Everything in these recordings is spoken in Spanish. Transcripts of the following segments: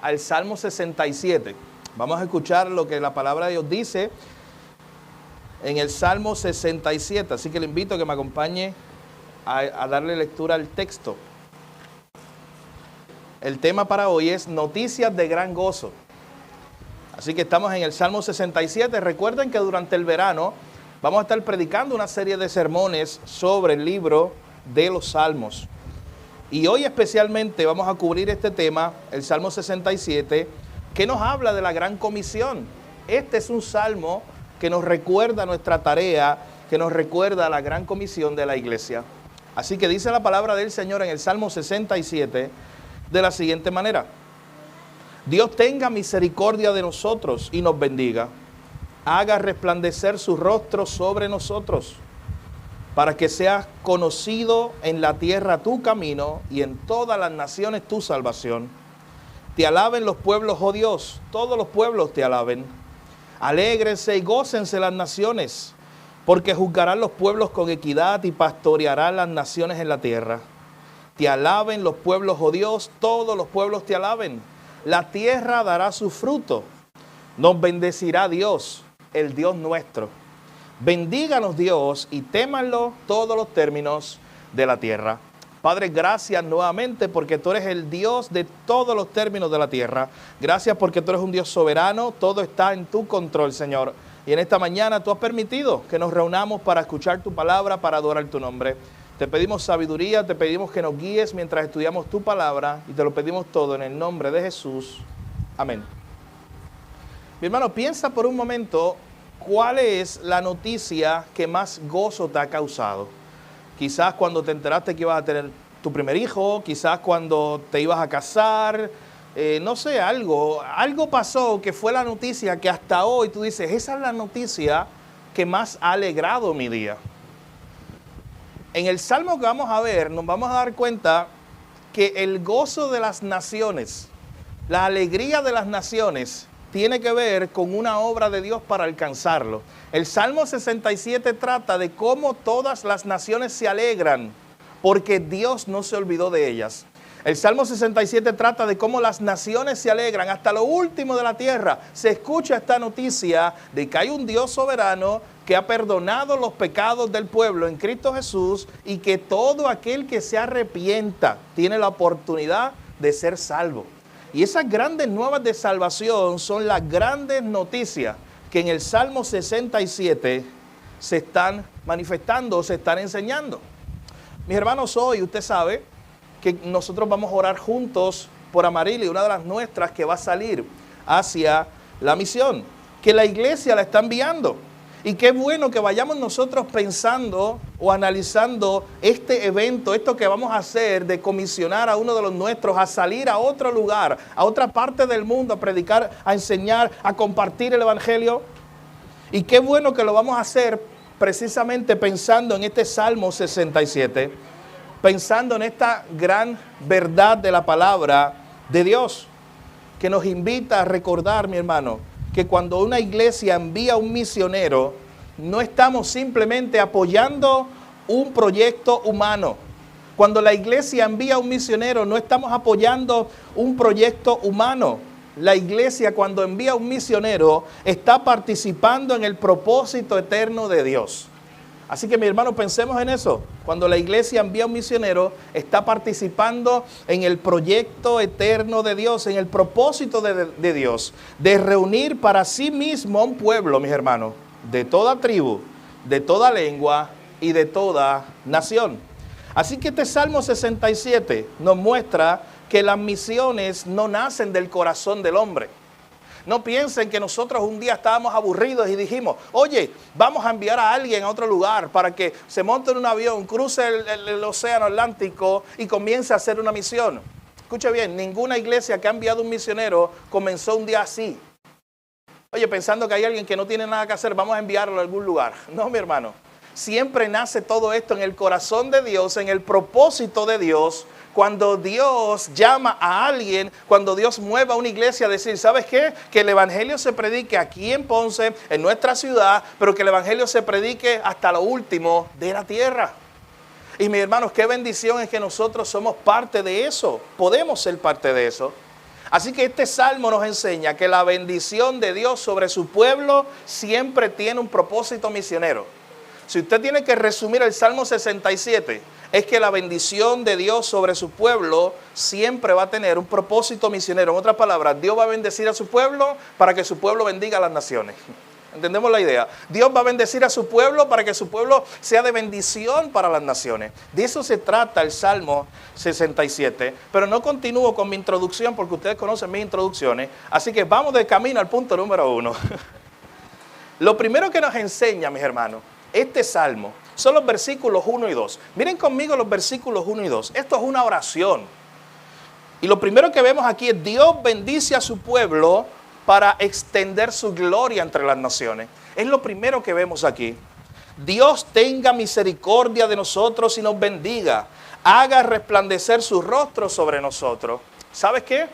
al Salmo 67. Vamos a escuchar lo que la palabra de Dios dice en el Salmo 67. Así que le invito a que me acompañe a darle lectura al texto. El tema para hoy es noticias de gran gozo. Así que estamos en el Salmo 67. Recuerden que durante el verano vamos a estar predicando una serie de sermones sobre el libro de los Salmos. Y hoy especialmente vamos a cubrir este tema, el Salmo 67, que nos habla de la gran comisión. Este es un salmo que nos recuerda nuestra tarea, que nos recuerda la gran comisión de la iglesia. Así que dice la palabra del Señor en el Salmo 67 de la siguiente manera: Dios tenga misericordia de nosotros y nos bendiga, haga resplandecer su rostro sobre nosotros, para que sea conocido en la tierra tu camino y en todas las naciones tu salvación. Te alaben los pueblos, oh Dios, todos los pueblos te alaben. Alégrense y gócense las naciones, porque juzgarán los pueblos con equidad y pastorearán las naciones en la tierra. Te alaben los pueblos, oh Dios, todos los pueblos te alaben. La tierra dará su fruto. Nos bendecirá Dios, el Dios nuestro. Bendíganos Dios y témanlo todos los términos de la tierra. Padre, gracias nuevamente porque tú eres el Dios de todos los términos de la tierra. Gracias porque tú eres un Dios soberano, todo está en tu control, Señor. Y en esta mañana tú has permitido que nos reunamos para escuchar tu palabra, para adorar tu nombre. Te pedimos sabiduría, te pedimos que nos guíes mientras estudiamos tu palabra y te lo pedimos todo en el nombre de Jesús. Amén. Mi hermano, piensa por un momento cuál es la noticia que más gozo te ha causado. Quizás cuando te enteraste que ibas a tener tu primer hijo, quizás cuando te ibas a casar, no sé, algo pasó que fue la noticia que hasta hoy tú dices, esa es la noticia que más ha alegrado mi día. En el Salmo que vamos a ver, nos vamos a dar cuenta que el gozo de las naciones, la alegría de las naciones, tiene que ver con una obra de Dios para alcanzarlo. El Salmo 67 trata de cómo todas las naciones se alegran porque Dios no se olvidó de ellas. El Salmo 67 trata de cómo las naciones se alegran. Hasta lo último de la tierra se escucha esta noticia de que hay un Dios soberano que ha perdonado los pecados del pueblo en Cristo Jesús y que todo aquel que se arrepienta tiene la oportunidad de ser salvo. Y esas grandes nuevas de salvación son las grandes noticias que en el Salmo 67 se están manifestando, se están enseñando. Mis hermanos, hoy usted sabe que nosotros vamos a orar juntos por Amarili, una de las nuestras que va a salir hacia la misión, que la iglesia la está enviando. Y qué bueno que vayamos nosotros pensando o analizando este evento, esto que vamos a hacer de comisionar a uno de los nuestros a salir a otro lugar, a otra parte del mundo, a predicar, a enseñar, a compartir el evangelio. Y qué bueno que lo vamos a hacer precisamente pensando en este Salmo 67, pensando en esta gran verdad de la palabra de Dios, que nos invita a recordar, mi hermano, que cuando una iglesia envía un misionero, no estamos simplemente apoyando un proyecto humano. Cuando la iglesia envía un misionero, no estamos apoyando un proyecto humano. La iglesia, cuando envía un misionero, está participando en el propósito eterno de Dios. Así que, mi hermano, pensemos en eso. Cuando la iglesia envía un misionero, está participando en el proyecto eterno de Dios, en el propósito de Dios, de reunir para sí mismo a un pueblo, mis hermanos, de toda tribu, de toda lengua y de toda nación. Así que este Salmo 67 nos muestra que las misiones no nacen del corazón del hombre. No piensen que nosotros un día estábamos aburridos y dijimos, oye, vamos a enviar a alguien a otro lugar para que se monte en un avión, cruce el océano Atlántico y comience a hacer una misión. Escuche bien, ninguna iglesia que ha enviado un misionero comenzó un día así. Oye, pensando que hay alguien que no tiene nada que hacer, vamos a enviarlo a algún lugar. No, mi hermano. Siempre nace todo esto en el corazón de Dios, en el propósito de Dios. Cuando Dios llama a alguien, cuando Dios mueve a una iglesia a decir, ¿sabes qué? Que el evangelio se predique aquí en Ponce, en nuestra ciudad, pero que el evangelio se predique hasta lo último de la tierra. Y mis hermanos, qué bendición es que nosotros somos parte de eso, podemos ser parte de eso. Así que este salmo nos enseña que la bendición de Dios sobre su pueblo siempre tiene un propósito misionero. Si usted tiene que resumir el Salmo 67, es que la bendición de Dios sobre su pueblo siempre va a tener un propósito misionero. En otras palabras, Dios va a bendecir a su pueblo para que su pueblo bendiga a las naciones. ¿Entendemos la idea? Dios va a bendecir a su pueblo para que su pueblo sea de bendición para las naciones. De eso se trata el Salmo 67. Pero no continúo con mi introducción porque ustedes conocen mis introducciones. Así que vamos de camino al punto número 1. Lo primero que nos enseña, mis hermanos, este salmo son los versículos 1 y 2. Miren conmigo los versículos 1 y 2. Esto es una oración. Y lo primero que vemos aquí es Dios bendice a su pueblo para extender su gloria entre las naciones. Es lo primero que vemos aquí. Dios tenga misericordia de nosotros y nos bendiga. Haga resplandecer su rostro sobre nosotros. ¿Sabes qué?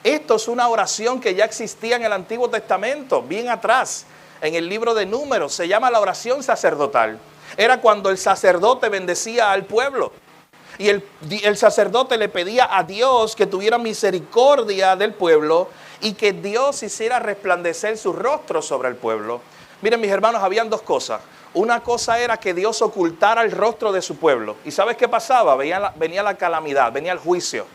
Esto es una oración que ya existía en el Antiguo Testamento, bien atrás. En el libro de Números se llama la oración sacerdotal. Era cuando el sacerdote bendecía al pueblo. Y el sacerdote le pedía a Dios que tuviera misericordia del pueblo y que Dios hiciera resplandecer su rostro sobre el pueblo. Miren, mis hermanos, habían dos cosas. Una cosa era que Dios ocultara el rostro de su pueblo. ¿Y sabes qué pasaba? Venía la calamidad, venía el juicio.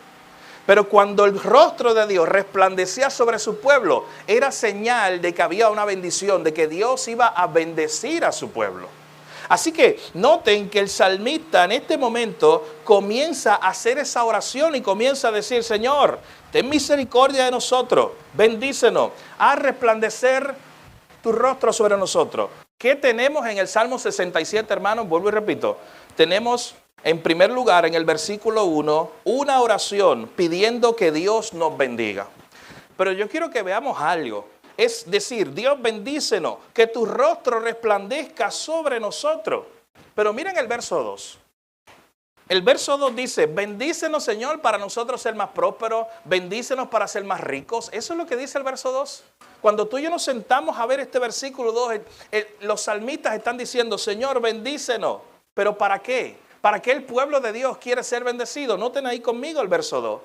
Pero cuando el rostro de Dios resplandecía sobre su pueblo, era señal de que había una bendición, de que Dios iba a bendecir a su pueblo. Así que noten que el salmista en este momento comienza a hacer esa oración y comienza a decir, Señor, ten misericordia de nosotros, bendícenos, haz resplandecer tu rostro sobre nosotros. ¿Qué tenemos en el Salmo 67, hermanos? Vuelvo y repito, tenemos en primer lugar, en el versículo 1, una oración pidiendo que Dios nos bendiga. Pero yo quiero que veamos algo. Es decir, Dios bendícenos, que tu rostro resplandezca sobre nosotros. Pero miren el verso 2. El verso 2 dice, bendícenos, Señor, para nosotros ser más prósperos, bendícenos para ser más ricos. Eso es lo que dice el verso 2. Cuando tú y yo nos sentamos a ver este versículo 2, los salmistas están diciendo, Señor, bendícenos. ¿Pero para qué? ¿Para qué el pueblo de Dios quiere ser bendecido? Noten ahí conmigo el verso 2.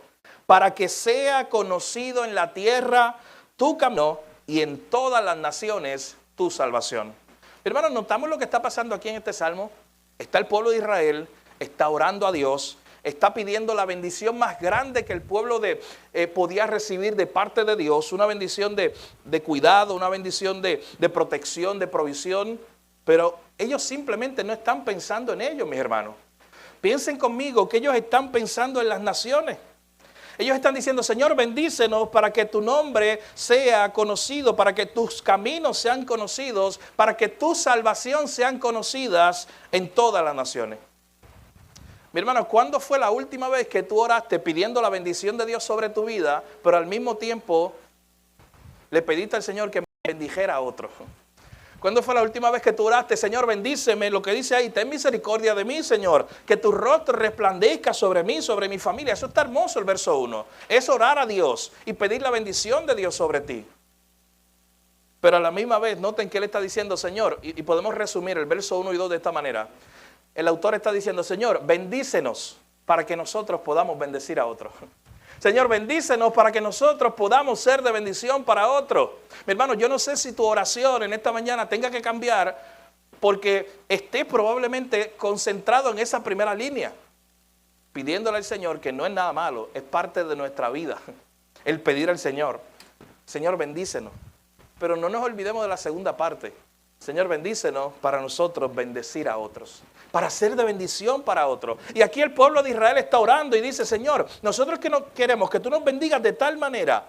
Para que sea conocido en la tierra tu camino y en todas las naciones tu salvación. Hermanos, notamos lo que está pasando aquí en este salmo. Está el pueblo de Israel, está orando a Dios, está pidiendo la bendición más grande que el pueblo podía recibir de parte de Dios. Una bendición de cuidado, una bendición de protección, de provisión. Pero ellos simplemente no están pensando en ellos, mis hermanos. Piensen conmigo que ellos están pensando en las naciones. Ellos están diciendo, Señor, bendícenos para que tu nombre sea conocido, para que tus caminos sean conocidos, para que tu salvación sean conocidas en todas las naciones. Mi hermano, ¿cuándo fue la última vez que tú oraste pidiendo la bendición de Dios sobre tu vida, pero al mismo tiempo le pediste al Señor que bendijera a otro? ¿Cuándo fue la última vez que tú oraste, Señor, bendíceme? Lo que dice ahí, ten misericordia de mí, Señor. Que tu rostro resplandezca sobre mí, sobre mi familia. Eso está hermoso, el verso 1. Es orar a Dios y pedir la bendición de Dios sobre ti. Pero a la misma vez, noten que él está diciendo, Señor, y podemos resumir el verso 1 y 2 de esta manera. El autor está diciendo, Señor, bendícenos para que nosotros podamos bendecir a otros. Señor, bendícenos para que nosotros podamos ser de bendición para otros. Mi hermano, yo no sé si tu oración en esta mañana tenga que cambiar porque estés probablemente concentrado en esa primera línea, pidiéndole al Señor, que no es nada malo, es parte de nuestra vida, el pedir al Señor, Señor, bendícenos. Pero no nos olvidemos de la segunda parte. Señor, bendícenos para nosotros bendecir a otros, para ser de bendición para otros. Y aquí el pueblo de Israel está orando y dice, Señor, nosotros queremos que tú nos bendigas de tal manera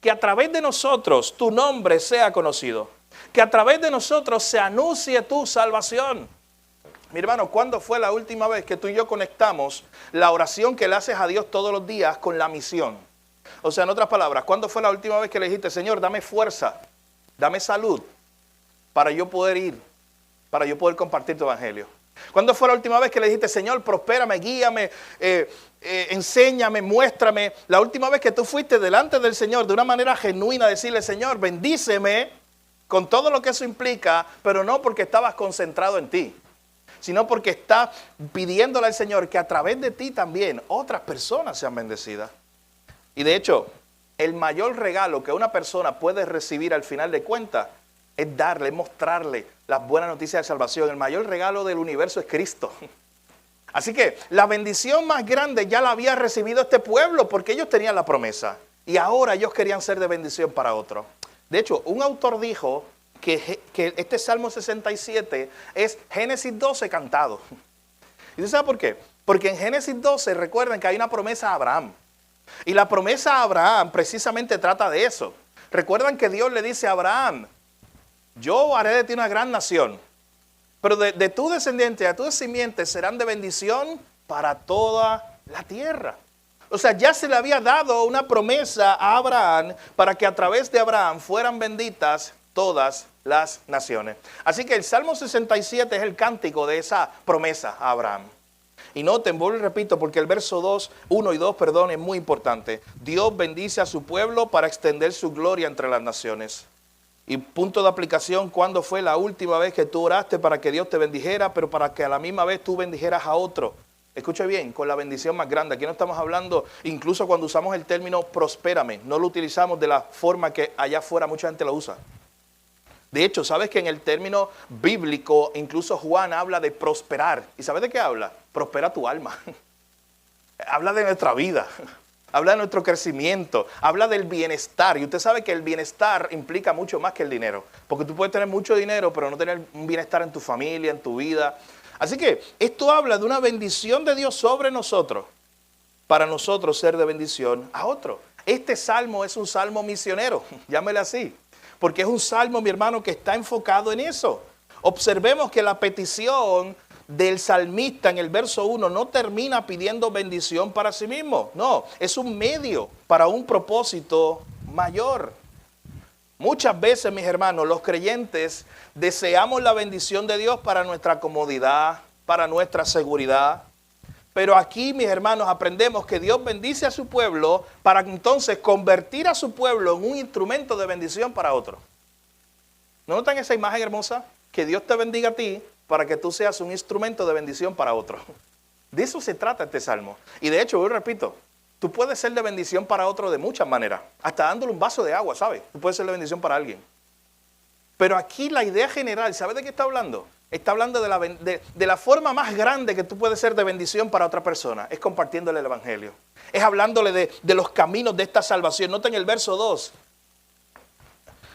que a través de nosotros tu nombre sea conocido, que a través de nosotros se anuncie tu salvación. Mi hermano, ¿cuándo fue la última vez que tú y yo conectamos la oración que le haces a Dios todos los días con la misión? O sea, en otras palabras, ¿cuándo fue la última vez que le dijiste, Señor, dame fuerza, dame salud, para yo poder ir, para yo poder compartir tu evangelio? ¿Cuándo fue la última vez que le dijiste, Señor, prospérame, guíame, enséñame, muéstrame? La última vez que tú fuiste delante del Señor de una manera genuina, decirle, Señor, bendíceme, con todo lo que eso implica, pero no porque estabas concentrado en ti, sino porque estás pidiéndole al Señor que a través de ti también otras personas sean bendecidas. Y de hecho, el mayor regalo que una persona puede recibir al final de cuentas es darle, es mostrarle las buenas noticias de salvación. El mayor regalo del universo es Cristo. Así que la bendición más grande ya la había recibido este pueblo porque ellos tenían la promesa. Y ahora ellos querían ser de bendición para otros. De hecho, un autor dijo que este Salmo 67 es Génesis 12 cantado. ¿Y usted sabe por qué? Porque en Génesis 12 recuerden que hay una promesa a Abraham. Y la promesa a Abraham precisamente trata de eso. Recuerdan que Dios le dice a Abraham, yo haré de ti una gran nación, pero de tu descendiente, a tu simiente serán de bendición para toda la tierra. O sea, ya se le había dado una promesa a Abraham para que a través de Abraham fueran benditas todas las naciones. Así que el Salmo 67 es el cántico de esa promesa a Abraham. Y noten, vuelvo y repito, porque el verso 1 y 2, es muy importante. Dios bendice a su pueblo para extender su gloria entre las naciones. Y punto de aplicación, ¿cuándo fue la última vez que tú oraste para que Dios te bendijera, pero para que a la misma vez tú bendijeras a otro? Escuche bien, con la bendición más grande. Aquí no estamos hablando, incluso cuando usamos el término prospérame, no lo utilizamos de la forma que allá afuera mucha gente lo usa. De hecho, ¿sabes que en el término bíblico, incluso Juan habla de prosperar? ¿Y sabes de qué habla? Prospera tu alma. Habla de nuestra vida. Habla de nuestro crecimiento, habla del bienestar. Y usted sabe que el bienestar implica mucho más que el dinero. Porque tú puedes tener mucho dinero, pero no tener un bienestar en tu familia, en tu vida. Así que esto habla de una bendición de Dios sobre nosotros, para nosotros ser de bendición a otro. Este salmo es un salmo misionero, llámele así. Porque es un salmo, mi hermano, que está enfocado en eso. Observemos que la petición del salmista en el verso 1 no termina pidiendo bendición para sí mismo. No, es un medio para un propósito mayor. Muchas veces, mis hermanos, los creyentes deseamos la bendición de Dios para nuestra comodidad, para nuestra seguridad. Pero aquí, mis hermanos, aprendemos que Dios bendice a su pueblo para entonces convertir a su pueblo en un instrumento de bendición para otro. ¿No notan esa imagen hermosa? Que Dios te bendiga a ti para que tú seas un instrumento de bendición para otro. De eso se trata este salmo. Y de hecho, yo repito, tú puedes ser de bendición para otro de muchas maneras. Hasta dándole un vaso de agua, ¿sabes? Tú puedes ser de bendición para alguien. Pero aquí la idea general, ¿sabes de qué está hablando? Está hablando de la forma más grande que tú puedes ser de bendición para otra persona. Es compartiéndole el evangelio. Es hablándole de los caminos de esta salvación. Noten el verso 2.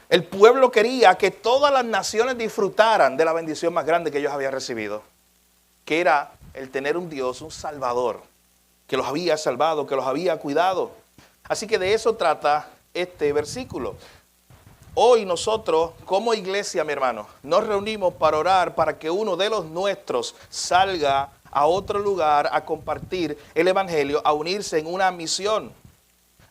El pueblo quería que todas las naciones disfrutaran de la bendición más grande que ellos habían recibido. Que era el tener un Dios, un Salvador, que los había salvado, que los había cuidado. Así que de eso trata este versículo. Hoy nosotros, como iglesia, mi hermano, nos reunimos para orar para que uno de los nuestros salga a otro lugar a compartir el evangelio, a unirse en una misión.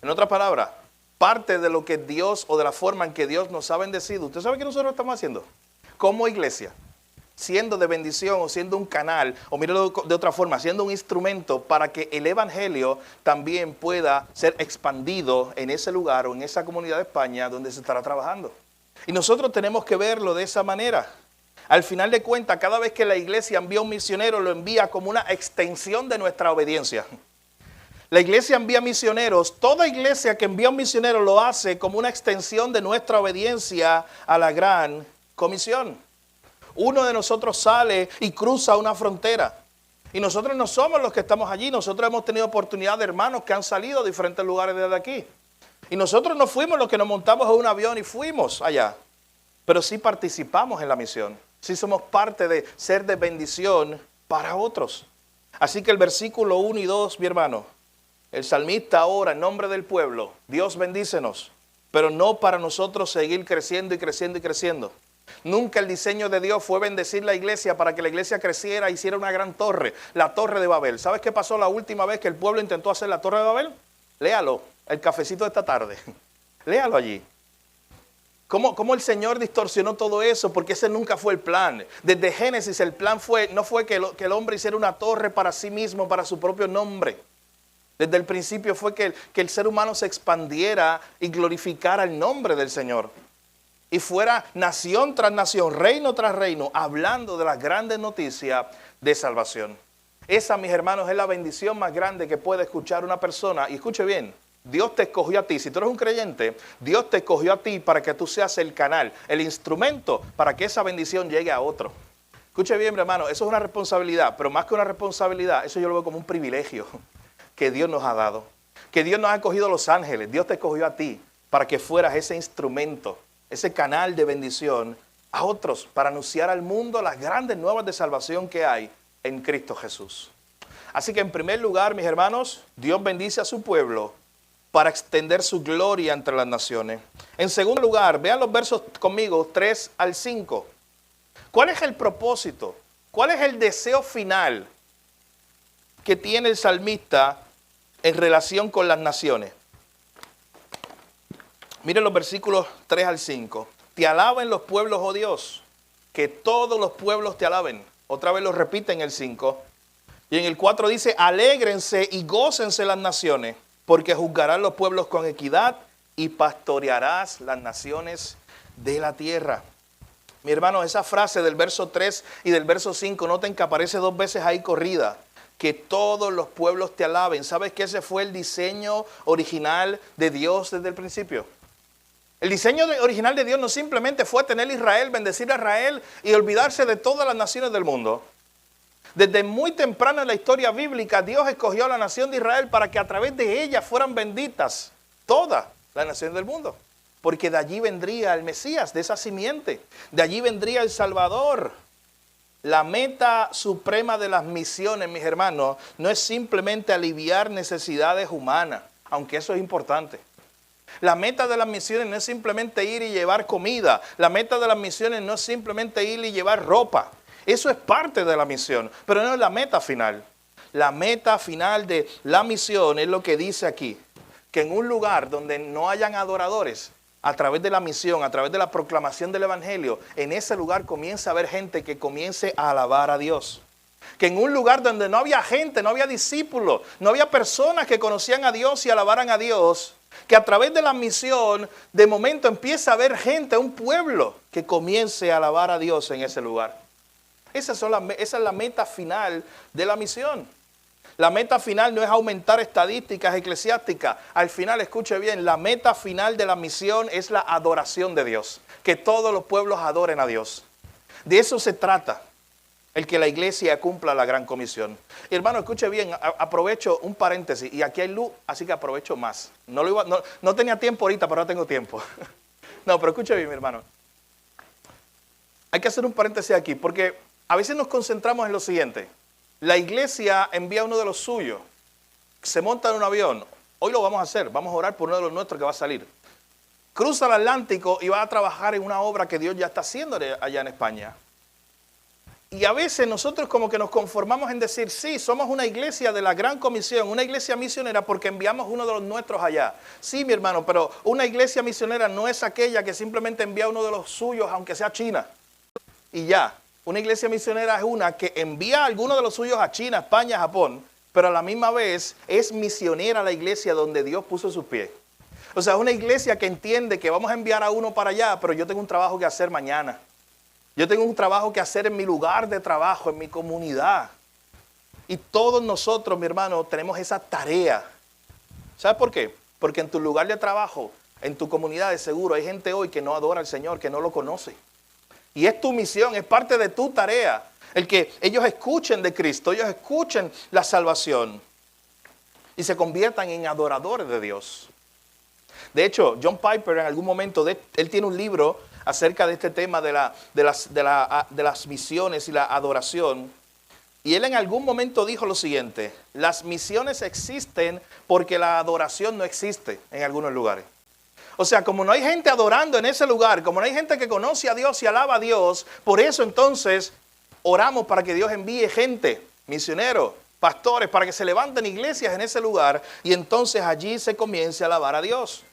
En otras palabras, parte de lo que Dios o de la forma en que Dios nos ha bendecido. ¿Usted sabe qué nosotros estamos haciendo? Como iglesia, siendo de bendición o siendo un canal, o míralo de otra forma, siendo un instrumento para que el evangelio también pueda ser expandido en ese lugar o en esa comunidad de España donde se estará trabajando. Y nosotros tenemos que verlo de esa manera. Al final de cuentas, cada vez que la iglesia envía un misionero, lo envía como una extensión de nuestra obediencia. La iglesia envía misioneros, toda iglesia que envía un misionero lo hace como una extensión de nuestra obediencia a la gran comisión. Uno de nosotros sale y cruza una frontera. Y nosotros no somos los que estamos allí. Nosotros hemos tenido oportunidad de hermanos que han salido a diferentes lugares desde aquí. Y nosotros no fuimos los que nos montamos en un avión y fuimos allá. Pero sí participamos en la misión. Sí somos parte de ser de bendición para otros. Así que el versículo 1 y 2, mi hermano, el salmista ora en nombre del pueblo. Dios bendícenos, pero no para nosotros seguir creciendo y creciendo y creciendo. Nunca el diseño de Dios fue bendecir la iglesia para que la iglesia creciera e hiciera una gran torre, la Torre de Babel. ¿Sabes qué pasó la última vez que el pueblo intentó hacer la Torre de Babel? Léalo, el cafecito de esta tarde. Léalo allí. ¿Cómo el Señor distorsionó todo eso? Porque ese nunca fue el plan. Desde Génesis el plan no fue que el hombre hiciera una torre para sí mismo, para su propio nombre. Desde el principio fue que el ser humano se expandiera y glorificara el nombre del Señor. Y fuera nación tras nación, reino tras reino, hablando de las grandes noticias de salvación. Esa, mis hermanos, es la bendición más grande que puede escuchar una persona. Y escuche bien, Dios te escogió a ti. Si tú eres un creyente, Dios te escogió a ti para que tú seas el canal, el instrumento para que esa bendición llegue a otro. Escuche bien, mi hermano, eso es una responsabilidad, pero más que una responsabilidad, eso yo lo veo como un privilegio que Dios nos ha dado. Que Dios nos ha escogido a los ángeles, Dios te escogió a ti para que fueras ese instrumento, ese canal de bendición a otros, para anunciar al mundo las grandes nuevas de salvación que hay en Cristo Jesús. Así que en primer lugar, mis hermanos, Dios bendice a su pueblo para extender su gloria entre las naciones. En segundo lugar, vean los versos conmigo, 3 al 5. ¿Cuál es el propósito? ¿Cuál es el deseo final que tiene el salmista en relación con las naciones? Miren los versículos 3 al 5. Te alaben los pueblos, oh Dios, que todos los pueblos te alaben. Otra vez lo repite en el 5. Y en el 4 dice, alégrense y gócense las naciones, porque juzgarán los pueblos con equidad y pastorearás las naciones de la tierra. Mi hermano, esa frase del verso 3 y del verso 5, noten que aparece 2 veces ahí corrida. Que todos los pueblos te alaben. ¿Sabes que ese fue el diseño original de Dios desde el principio? El diseño original de Dios no simplemente fue tener Israel, bendecir a Israel y olvidarse de todas las naciones del mundo. Desde muy temprano en la historia bíblica, Dios escogió a la nación de Israel para que a través de ella fueran benditas todas las naciones del mundo. Porque de allí vendría el Mesías, de esa simiente. De allí vendría el Salvador. La meta suprema de las misiones, mis hermanos, no es simplemente aliviar necesidades humanas, aunque eso es importante. La meta de las misiones no es simplemente ir y llevar comida. La meta de las misiones no es simplemente ir y llevar ropa. Eso es parte de la misión, pero no es la meta final. La meta final de la misión es lo que dice aquí, que en un lugar donde no hayan adoradores, a través de la misión, a través de la proclamación del evangelio, en ese lugar comienza a haber gente que comience a alabar a Dios. Que en un lugar donde no había gente, no había discípulos, no había personas que conocían a Dios y alabaran a Dios, que a través de la misión, de momento empieza a haber gente, un pueblo que comience a alabar a Dios en ese lugar. Esa es la meta final de la misión. La meta final no es aumentar estadísticas eclesiásticas. Al final, escuche bien, la meta final de la misión es la adoración de Dios. Que todos los pueblos adoren a Dios. De eso se trata, el que la iglesia cumpla la gran comisión. Y hermano, escuche bien, aprovecho un paréntesis. Y aquí hay luz, así que aprovecho más. No tenía tiempo ahorita, pero ahora tengo tiempo. No, pero escuche bien, mi hermano. Hay que hacer un paréntesis aquí, porque a veces nos concentramos en lo siguiente. La iglesia envía a uno de los suyos, se monta en un avión. Hoy lo vamos a hacer, vamos a orar por uno de los nuestros que va a salir. Cruza el Atlántico y va a trabajar en una obra que Dios ya está haciendo allá en España. Y a veces nosotros como que nos conformamos en decir, sí, somos una iglesia de la gran comisión, una iglesia misionera porque enviamos uno de los nuestros allá. Sí, mi hermano, pero una iglesia misionera no es aquella que simplemente envía a uno de los suyos, aunque sea China. Y ya. Una iglesia misionera es una que envía a alguno de los suyos a China, España, Japón, pero a la misma vez es misionera la iglesia donde Dios puso sus pies. O sea, es una iglesia que entiende que vamos a enviar a uno para allá, pero yo tengo un trabajo que hacer mañana. Yo tengo un trabajo que hacer en mi lugar de trabajo, en mi comunidad. Y todos nosotros, mi hermano, tenemos esa tarea. ¿Sabes por qué? Porque en tu lugar de trabajo, en tu comunidad de seguro, hay gente hoy que no adora al Señor, que no lo conoce. Y es tu misión, es parte de tu tarea, el que ellos escuchen de Cristo, ellos escuchen la salvación y se conviertan en adoradores de Dios. De hecho, John Piper en algún momento, él tiene un libro acerca de este tema de las misiones y la adoración. Y él en algún momento dijo lo siguiente, las misiones existen porque la adoración no existe en algunos lugares. O sea, como no hay gente adorando en ese lugar, como no hay gente que conoce a Dios y alaba a Dios, por eso entonces oramos para que Dios envíe gente, misioneros, pastores, para que se levanten iglesias en ese lugar y entonces allí se comience a alabar a Dios.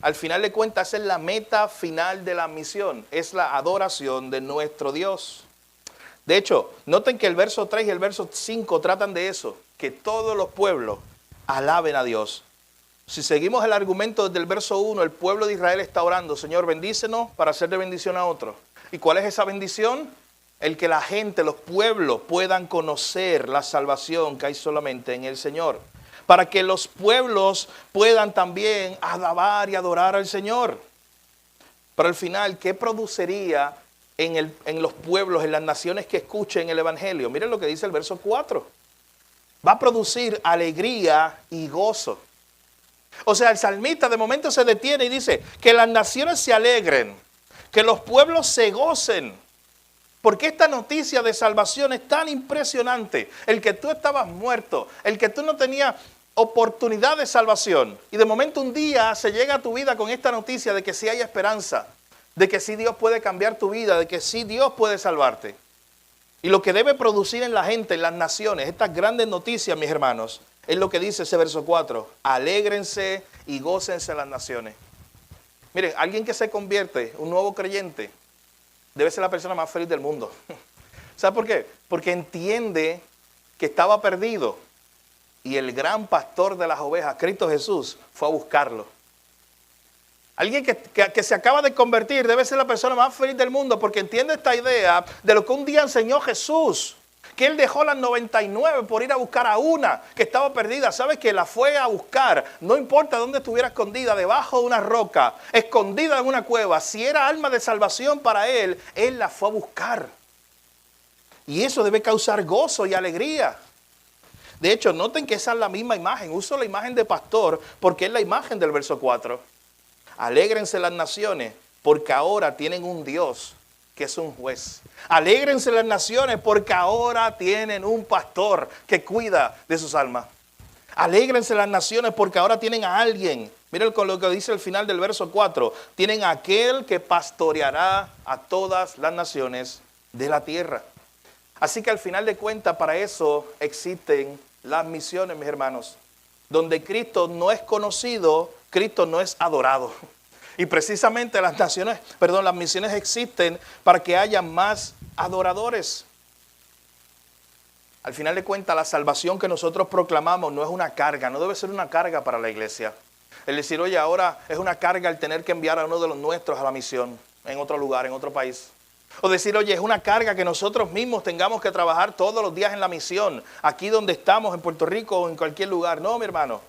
Al final de cuentas, esa es la meta final de la misión, es la adoración de nuestro Dios. De hecho, noten que el verso 3 y el verso 5 tratan de eso, que todos los pueblos alaben a Dios. Si seguimos el argumento desde el verso 1, el pueblo de Israel está orando, Señor, bendícenos para hacer de bendición a otros. ¿Y cuál es esa bendición? El que la gente, los pueblos puedan conocer la salvación que hay solamente en el Señor. para que los pueblos puedan también alabar y adorar al Señor. Pero al final, ¿qué produciría en los pueblos, en las naciones que escuchen el Evangelio? Miren lo que dice el verso 4. Va a producir alegría y gozo. O sea, el salmista de momento se detiene y dice que las naciones se alegren, que los pueblos se gocen. Porque esta noticia de salvación es tan impresionante. El que tú estabas muerto, el que tú no tenías oportunidad de salvación. Y de momento un día se llega a tu vida con esta noticia de que sí hay esperanza, de que sí Dios puede cambiar tu vida, de que sí Dios puede salvarte. Y lo que debe producir en la gente, en las naciones, estas grandes noticias, mis hermanos, es lo que dice ese verso 4. Alégrense y gócense las naciones. Miren, alguien que se convierte, un nuevo creyente, debe ser la persona más feliz del mundo. ¿Sabe por qué? Porque entiende que estaba perdido y el gran pastor de las ovejas, Cristo Jesús, fue a buscarlo. Alguien que se acaba de convertir debe ser la persona más feliz del mundo porque entiende esta idea de lo que un día enseñó Jesús, que Él dejó las 99 por ir a buscar a una que estaba perdida. ¿Sabe que la fue a buscar? No importa dónde estuviera escondida, debajo de una roca, escondida en una cueva. Si era alma de salvación para Él, Él la fue a buscar. Y eso debe causar gozo y alegría. De hecho, noten que esa es la misma imagen. Uso la imagen de pastor porque es la imagen del verso 4. Alégrense las naciones porque ahora tienen un Dios que es un juez. Alégrense las naciones porque ahora tienen un pastor que cuida de sus almas. Alégrense las naciones porque ahora tienen a alguien. Miren con lo que dice al final del verso 4. Tienen a aquel que pastoreará a todas las naciones de la tierra. Así que al final de cuentas para eso existen las misiones, mis hermanos. Donde Cristo no es conocido, Cristo no es adorado. Y precisamente las misiones existen para que haya más adoradores. Al final de cuentas, la salvación que nosotros proclamamos no es una carga, no debe ser una carga para la iglesia. El decir, oye, ahora es una carga el tener que enviar a uno de los nuestros a la misión, en otro lugar, en otro país. O decir, oye, es una carga que nosotros mismos tengamos que trabajar todos los días en la misión, aquí donde estamos, en Puerto Rico o en cualquier lugar. No, mi hermano.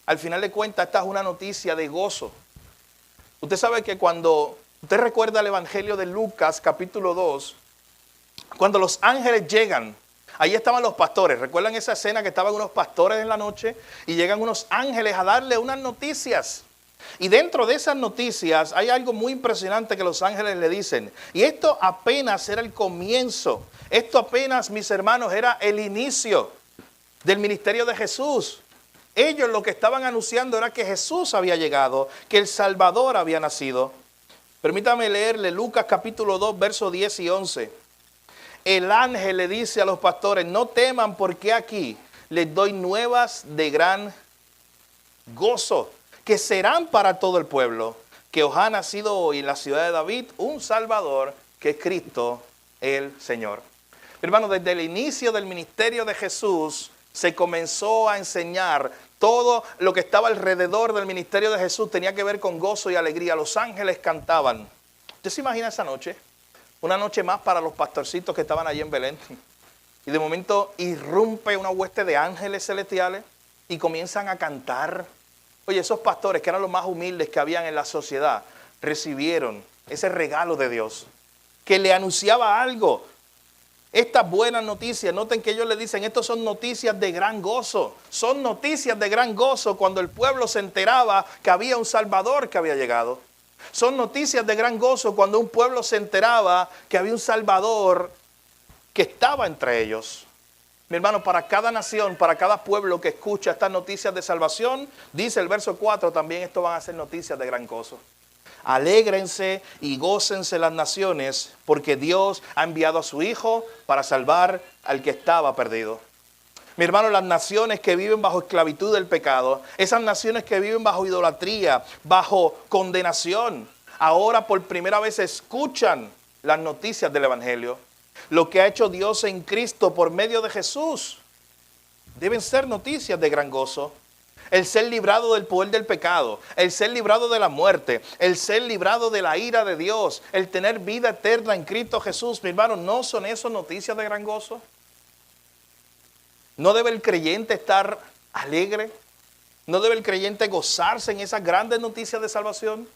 Al final de cuentas, esta es una noticia de gozo. Usted sabe que cuando usted recuerda el Evangelio de Lucas, capítulo 2, cuando los ángeles llegan, ahí estaban los pastores. ¿Recuerdan esa escena que estaban unos pastores en la noche y llegan unos ángeles a darle unas noticias? Y dentro de esas noticias hay algo muy impresionante que los ángeles le dicen. Y esto apenas era el comienzo. Esto apenas, mis hermanos, era el inicio del ministerio de Jesús. Ellos lo que estaban anunciando era que Jesús había llegado, que el Salvador había nacido. Permítame leerle Lucas capítulo 2, versos 10 y 11. El ángel le dice a los pastores, no teman porque aquí les doy nuevas de gran gozo, que serán para todo el pueblo, que os ha nacido hoy en la ciudad de David un Salvador, que es Cristo el Señor. Hermano, desde el inicio del ministerio de Jesús, se comenzó a enseñar todo lo que estaba alrededor del ministerio de Jesús tenía que ver con gozo y alegría. Los ángeles cantaban. ¿Usted se imagina esa noche? Una noche más para los pastorcitos que estaban allí en Belén. Y de momento irrumpe una hueste de ángeles celestiales y comienzan a cantar. Oye, esos pastores que eran los más humildes que habían en la sociedad, recibieron ese regalo de Dios que le anunciaba algo. Estas buenas noticias, noten que ellos le dicen, estos son noticias de gran gozo. Son noticias de gran gozo cuando el pueblo se enteraba que había un Salvador que había llegado. Son noticias de gran gozo cuando un pueblo se enteraba que había un Salvador que estaba entre ellos. Mi hermano, para cada nación, para cada pueblo que escucha estas noticias de salvación, dice el verso 4, también esto van a ser noticias de gran gozo. Alégrense y gócense las naciones, porque Dios ha enviado a su Hijo para salvar al que estaba perdido. Mi hermano, las naciones que viven bajo esclavitud del pecado, esas naciones que viven bajo idolatría, bajo condenación, ahora por primera vez escuchan las noticias del Evangelio. Lo que ha hecho Dios en Cristo por medio de Jesús deben ser noticias de gran gozo. El ser librado del poder del pecado, el ser librado de la muerte, el ser librado de la ira de Dios, el tener vida eterna en Cristo Jesús. Mi hermano, ¿no son eso noticias de gran gozo? ¿No debe el creyente estar alegre? ¿No debe el creyente gozarse en esas grandes noticias de salvación?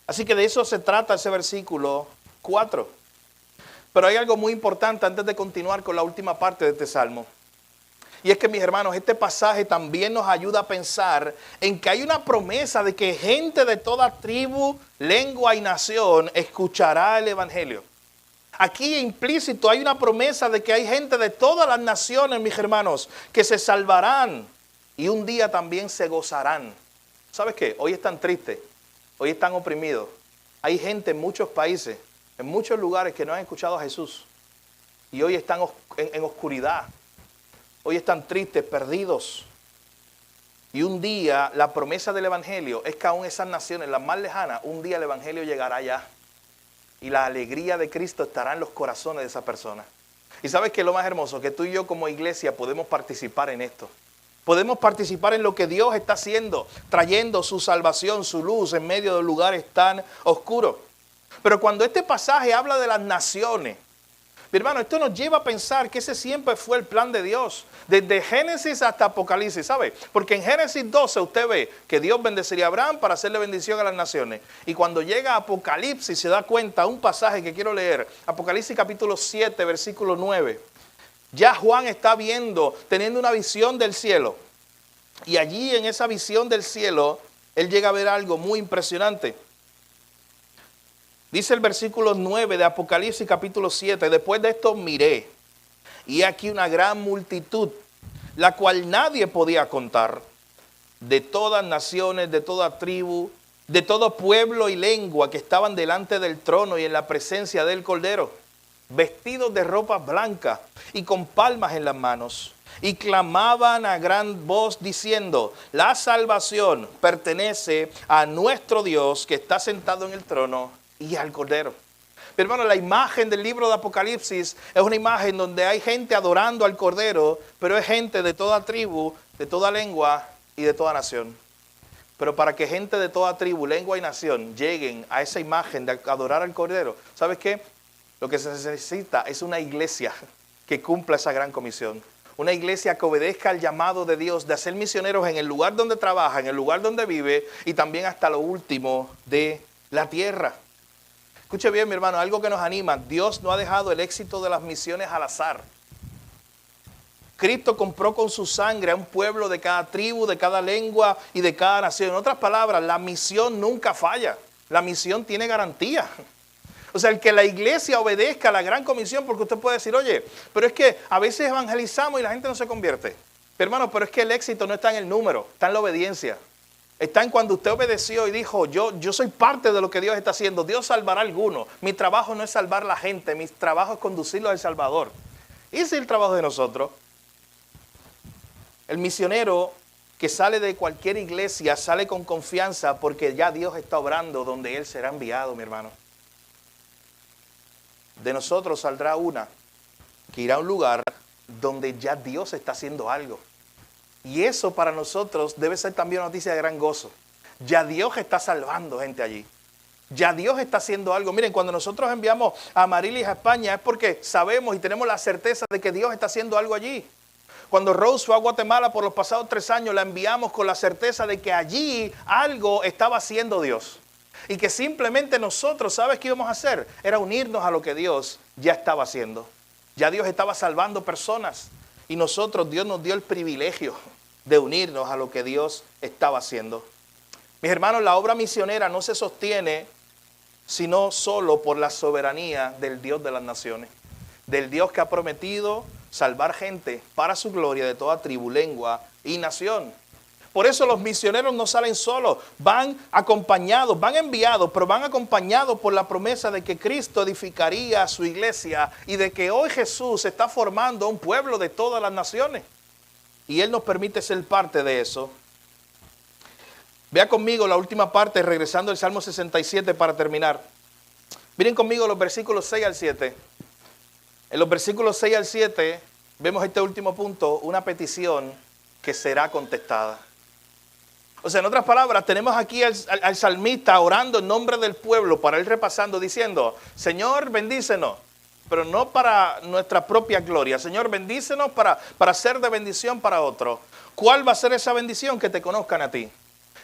Así que de eso se trata ese versículo 4. Pero hay algo muy importante antes de continuar con la última parte de este salmo. Y es que, mis hermanos, este pasaje también nos ayuda a pensar en que hay una promesa de que gente de toda tribu, lengua y nación escuchará el evangelio. Aquí implícito hay una promesa de que hay gente de todas las naciones, mis hermanos, que se salvarán y un día también se gozarán. ¿Sabes qué? Hoy están tristes, hoy están oprimidos. Hay gente en muchos países, en muchos lugares que no han escuchado a Jesús y hoy están en oscuridad. Hoy están tristes, perdidos. Y un día la promesa del evangelio es que aún esas naciones, las más lejanas, un día el evangelio llegará allá. Y la alegría de Cristo estará en los corazones de esa persona. Y ¿sabes qué es lo más hermoso? Que tú y yo como iglesia podemos participar en esto. Podemos participar en lo que Dios está haciendo, trayendo su salvación, su luz en medio de lugares tan oscuros. Pero cuando este pasaje habla de las naciones, mi hermano, esto nos lleva a pensar que ese siempre fue el plan de Dios. Desde Génesis hasta Apocalipsis, ¿sabe? Porque en Génesis 12 usted ve que Dios bendeciría a Abraham para hacerle bendición a las naciones. Y cuando llega a Apocalipsis se da cuenta, un pasaje que quiero leer, Apocalipsis capítulo 7, versículo 9. Ya Juan está viendo, teniendo una visión del cielo. Y allí en esa visión del cielo, él llega a ver algo muy impresionante. Dice el versículo 9 de Apocalipsis capítulo 7, después de esto miré, y aquí una gran multitud, la cual nadie podía contar, de todas naciones, de toda tribu, de todo pueblo y lengua que estaban delante del trono y en la presencia del Cordero, vestidos de ropas blancas y con palmas en las manos, y clamaban a gran voz diciendo, la salvación pertenece a nuestro Dios que está sentado en el trono y al Cordero. Pero hermano, la imagen del libro de Apocalipsis es una imagen donde hay gente adorando al Cordero, pero es gente de toda tribu, de toda lengua y de toda nación. Pero para que gente de toda tribu, lengua y nación lleguen a esa imagen de adorar al Cordero, ¿sabes qué? Lo que se necesita es una iglesia que cumpla esa gran comisión. Una iglesia que obedezca al llamado de Dios de hacer misioneros en el lugar donde trabaja, en el lugar donde vive y también hasta lo último de la tierra. Escuche bien, mi hermano, algo que nos anima. Dios no ha dejado el éxito de las misiones al azar. Cristo compró con su sangre a un pueblo de cada tribu, de cada lengua y de cada nación. En otras palabras, la misión nunca falla. La misión tiene garantía. O sea, el que la iglesia obedezca a la gran comisión, porque usted puede decir, oye, pero es que a veces evangelizamos y la gente no se convierte. Pero hermano, pero es que el éxito no está en el número, está en la obediencia. Está en cuando usted obedeció y dijo, yo soy parte de lo que Dios está haciendo. Dios salvará a algunos. Mi trabajo no es salvar a la gente, mi trabajo es conducirlos al Salvador. Ese es el trabajo de nosotros. El misionero que sale de cualquier iglesia sale con confianza porque ya Dios está obrando donde Él será enviado, mi hermano. De nosotros saldrá una que irá a un lugar donde ya Dios está haciendo algo. Y eso para nosotros debe ser también una noticia de gran gozo. Ya Dios está salvando gente allí. Ya Dios está haciendo algo. Miren, cuando nosotros enviamos a Marilis a España es porque sabemos y tenemos la certeza de que Dios está haciendo algo allí. Cuando Rose fue a Guatemala por los pasados 3 años, la enviamos con la certeza de que allí algo estaba haciendo Dios. Y que simplemente nosotros, ¿sabes qué íbamos a hacer? Era unirnos a lo que Dios ya estaba haciendo. Ya Dios estaba salvando personas. Y nosotros, Dios nos dio el privilegio de unirnos a lo que Dios estaba haciendo. Mis hermanos, la obra misionera no se sostiene sino solo por la soberanía del Dios de las naciones. Del Dios que ha prometido salvar gente para su gloria de toda tribu, lengua y nación. Por eso los misioneros no salen solos, van acompañados, van enviados, pero van acompañados por la promesa de que Cristo edificaría su iglesia y de que hoy Jesús está formando un pueblo de todas las naciones. Y Él nos permite ser parte de eso. Vea conmigo la última parte, regresando al Salmo 67 para terminar. Miren conmigo los versículos 6 al 7. En los versículos 6 al 7 vemos este último punto, una petición que será contestada. O sea, en otras palabras, tenemos aquí al salmista orando en nombre del pueblo para ir repasando, diciendo, Señor, bendícenos, pero no para nuestra propia gloria. Señor, bendícenos para ser de bendición para otros. ¿Cuál va a ser esa bendición? Que te conozcan a ti.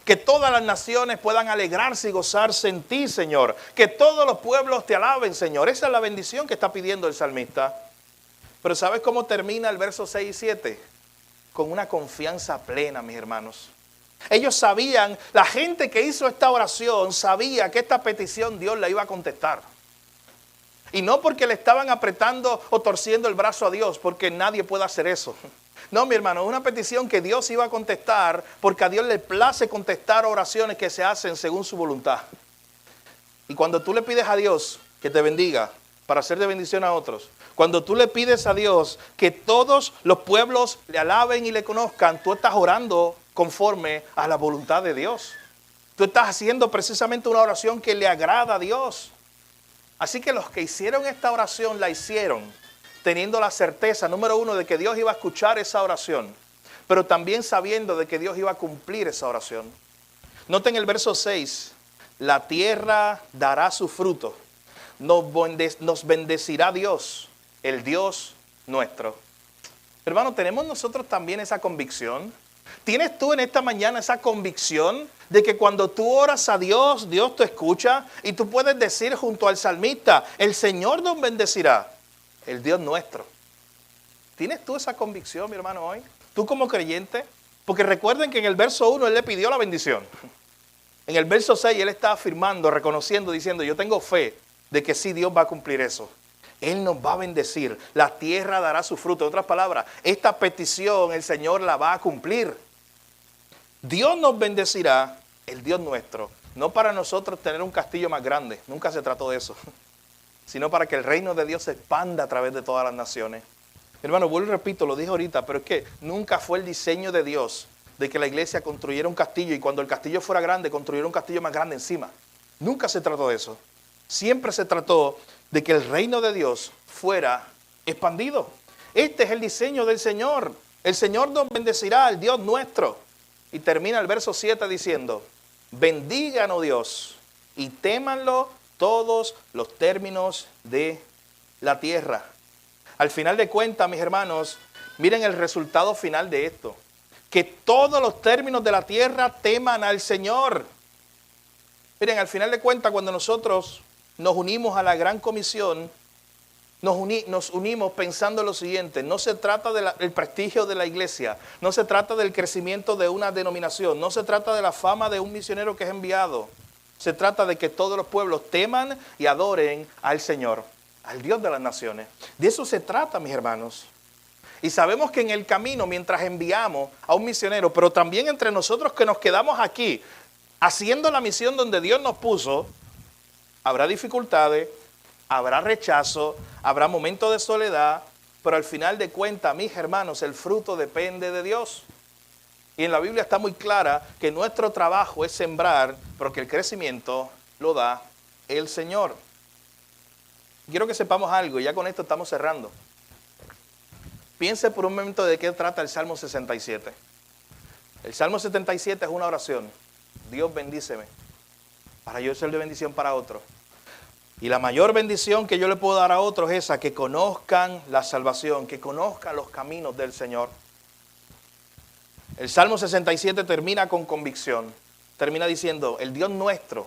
Que todas las naciones puedan alegrarse y gozarse en ti, Señor. Que todos los pueblos te alaben, Señor. Esa es la bendición que está pidiendo el salmista. Pero ¿sabes cómo termina el verso 6 y 7? Con una confianza plena, mis hermanos. Ellos sabían, la gente que hizo esta oración sabía que esta petición Dios la iba a contestar. Y no porque le estaban apretando o torciendo el brazo a Dios, porque nadie puede hacer eso. No, mi hermano, es una petición que Dios iba a contestar porque a Dios le place contestar oraciones que se hacen según su voluntad. Y cuando tú le pides a Dios que te bendiga para hacer de bendición a otros, cuando tú le pides a Dios que todos los pueblos le alaben y le conozcan, tú estás orando conforme a la voluntad de Dios. Tú estás haciendo precisamente una oración que le agrada a Dios. Así que los que hicieron esta oración la hicieron teniendo la certeza, número uno, de que Dios iba a escuchar esa oración, pero también sabiendo de que Dios iba a cumplir esa oración. Noten el verso 6, la tierra dará su fruto, nos bendecirá Dios, el Dios nuestro. Hermano, ¿tenemos nosotros también esa convicción? ¿Tienes tú en esta mañana esa convicción de que cuando tú oras a Dios, Dios te escucha? Y tú puedes decir junto al salmista, el Señor nos bendecirá, el Dios nuestro. ¿Tienes tú esa convicción, mi hermano, hoy? Tú como creyente, porque recuerden que en el verso 1 Él le pidió la bendición. En el verso 6 Él está afirmando, reconociendo, diciendo, yo tengo fe de que sí, Dios va a cumplir eso. Él nos va a bendecir, la tierra dará su fruto. En otras palabras, esta petición el Señor la va a cumplir. Dios nos bendecirá, el Dios nuestro. No para nosotros tener un castillo más grande, nunca se trató de eso, sino para que el reino de Dios se expanda a través de todas las naciones. Hermano, vuelvo y repito, lo dije ahorita, pero es que nunca fue el diseño de Dios de que la iglesia construyera un castillo y cuando el castillo fuera grande, construyera un castillo más grande encima. Nunca se trató de eso. Siempre se trató de que el reino de Dios fuera expandido. Este es el diseño del Señor. El Señor nos bendecirá, el Dios nuestro. Y termina el verso 7 diciendo, bendíganos, oh Dios, y témanlo todos los términos de la tierra. Al final de cuentas, mis hermanos, miren el resultado final de esto. Que todos los términos de la tierra teman al Señor. Miren, al final de cuentas, cuando nosotros nos unimos a la gran comisión, nos unimos pensando lo siguiente, no se trata del prestigio de la iglesia, no se trata del crecimiento de una denominación, no se trata de la fama de un misionero que es enviado, se trata de que todos los pueblos teman y adoren al Señor, al Dios de las naciones. De eso se trata, mis hermanos. Y sabemos que en el camino, mientras enviamos a un misionero, pero también entre nosotros que nos quedamos aquí, haciendo la misión donde Dios nos puso, habrá dificultades, habrá rechazo, habrá momentos de soledad, pero al final de cuentas, mis hermanos, el fruto depende de Dios. Y en la Biblia está muy clara que nuestro trabajo es sembrar, pero que el crecimiento lo da el Señor. Quiero que sepamos algo, y ya con esto estamos cerrando. Piense por un momento de qué trata el Salmo 67. El Salmo 77 es una oración. Dios bendíceme, para yo ser de bendición para otros. Y la mayor bendición que yo le puedo dar a otros es esa, que conozcan la salvación, que conozcan los caminos del Señor. El Salmo 67 termina con convicción. Termina diciendo, el Dios nuestro,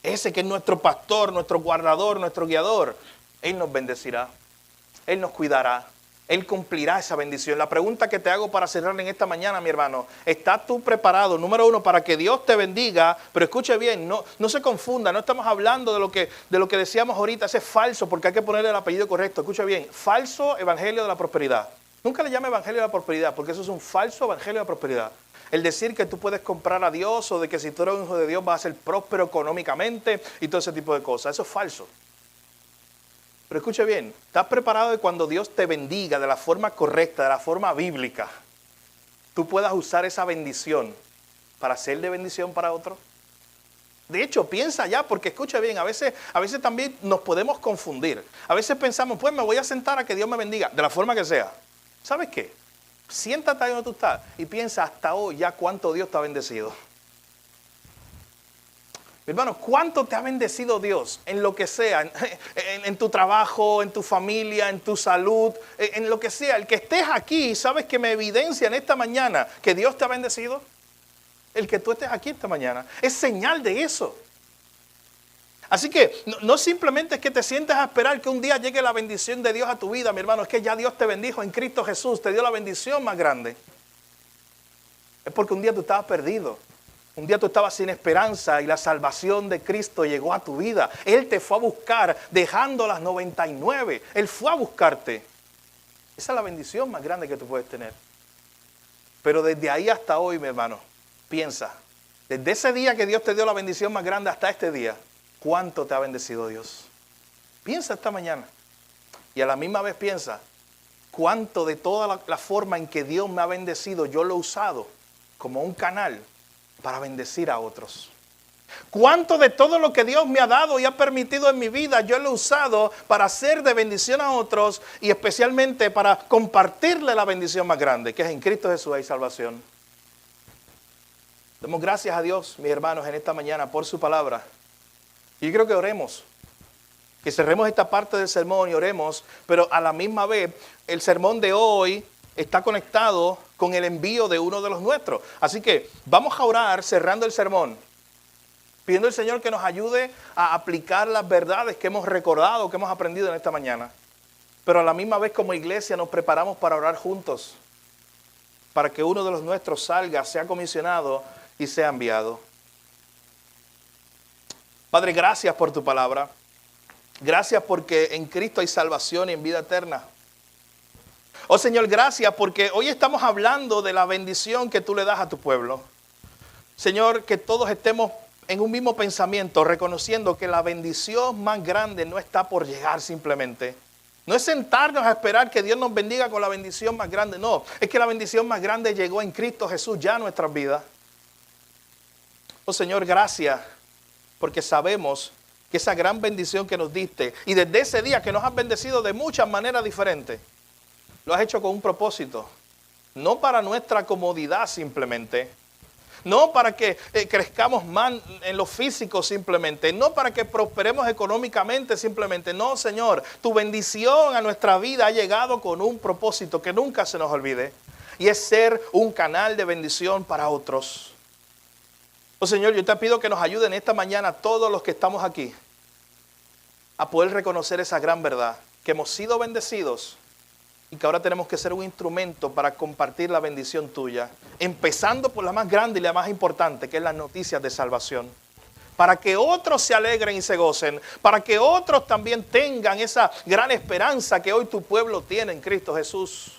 ese que es nuestro pastor, nuestro guardador, nuestro guiador, Él nos bendecirá, Él nos cuidará, Él cumplirá esa bendición. La pregunta que te hago para cerrar en esta mañana, mi hermano, ¿estás tú preparado, número uno, para que Dios te bendiga? Pero escuche bien, no se confunda, no estamos hablando de lo que decíamos ahorita, ese es falso, porque hay que ponerle el apellido correcto. Escuche bien, falso evangelio de la prosperidad. Nunca le llame evangelio de la prosperidad, porque eso es un falso evangelio de la prosperidad. El decir que tú puedes comprar a Dios o de que si tú eres un hijo de Dios vas a ser próspero económicamente y todo ese tipo de cosas, eso es falso. Pero escuche bien, ¿estás preparado de cuando Dios te bendiga de la forma correcta, de la forma bíblica, tú puedas usar esa bendición para ser de bendición para otro? De hecho, piensa ya, porque escucha bien, a veces también nos podemos confundir. A veces pensamos, pues me voy a sentar a que Dios me bendiga, de la forma que sea. ¿Sabes qué? Siéntate ahí donde tú estás y piensa hasta hoy ya cuánto Dios te ha bendecido. Mi hermano, ¿cuánto te ha bendecido Dios en lo que sea? En tu trabajo, en tu familia, en tu salud, en lo que sea. El que estés aquí, ¿sabes que me evidencia en esta mañana que Dios te ha bendecido? El que tú estés aquí esta mañana es señal de eso. Así que no simplemente es que te sientes a esperar que un día llegue la bendición de Dios a tu vida, mi hermano. Es que ya Dios te bendijo en Cristo Jesús, te dio la bendición más grande. Es porque un día tú estabas perdido. Un día tú estabas sin esperanza y la salvación de Cristo llegó a tu vida. Él te fue a buscar dejando las 99. Él fue a buscarte. Esa es la bendición más grande que tú puedes tener. Pero desde ahí hasta hoy, mi hermano, piensa. Desde ese día que Dios te dio la bendición más grande hasta este día, ¿cuánto te ha bendecido Dios? Piensa esta mañana. Y a la misma vez piensa, ¿cuánto de toda la forma en que Dios me ha bendecido yo lo he usado como un canal para bendecir a otros? ¿Cuánto de todo lo que Dios me ha dado y ha permitido en mi vida yo lo he usado para hacer de bendición a otros y especialmente para compartirle la bendición más grande, que es en Cristo Jesús hay salvación? Demos gracias a Dios, mis hermanos, en esta mañana por su palabra. Y yo creo que oremos, que cerremos esta parte del sermón y oremos, pero a la misma vez el sermón de hoy está conectado con el envío de uno de los nuestros. Así que vamos a orar cerrando el sermón, pidiendo al Señor que nos ayude a aplicar las verdades que hemos recordado, que hemos aprendido en esta mañana. Pero a la misma vez como iglesia nos preparamos para orar juntos, para que uno de los nuestros salga, sea comisionado y sea enviado. Padre, gracias por tu palabra. Gracias porque en Cristo hay salvación y en vida eterna. Oh Señor, gracias porque hoy estamos hablando de la bendición que tú le das a tu pueblo. Señor, que todos estemos en un mismo pensamiento, reconociendo que la bendición más grande no está por llegar simplemente. No es sentarnos a esperar que Dios nos bendiga con la bendición más grande. No, es que la bendición más grande llegó en Cristo Jesús ya a nuestras vidas. Oh Señor, gracias. Porque sabemos que esa gran bendición que nos diste, y desde ese día que nos has bendecido de muchas maneras diferentes, lo has hecho con un propósito. No para nuestra comodidad simplemente. No para que crezcamos más en lo físico simplemente. No para que prosperemos económicamente simplemente. No, Señor, tu bendición a nuestra vida ha llegado con un propósito que nunca se nos olvide. Y es ser un canal de bendición para otros. Oh Señor, yo te pido que nos ayuden esta mañana todos los que estamos aquí a poder reconocer esa gran verdad, que hemos sido bendecidos y que ahora tenemos que ser un instrumento para compartir la bendición tuya, empezando por la más grande y la más importante, que es las noticias de salvación, para que otros se alegren y se gocen, para que otros también tengan esa gran esperanza que hoy tu pueblo tiene en Cristo Jesús.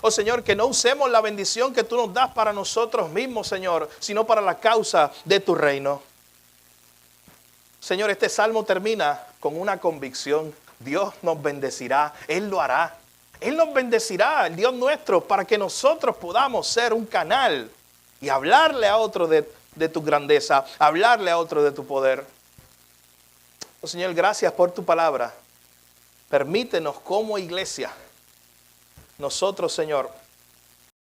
Oh Señor, que no usemos la bendición que tú nos das para nosotros mismos, Señor, sino para la causa de tu reino. Señor, este salmo termina con una convicción. Dios nos bendecirá, Él lo hará. Él nos bendecirá, el Dios nuestro, para que nosotros podamos ser un canal y hablarle a otro de tu grandeza, hablarle a otro de tu poder. Oh Señor, gracias por tu palabra. Permítenos como iglesia, nosotros, Señor,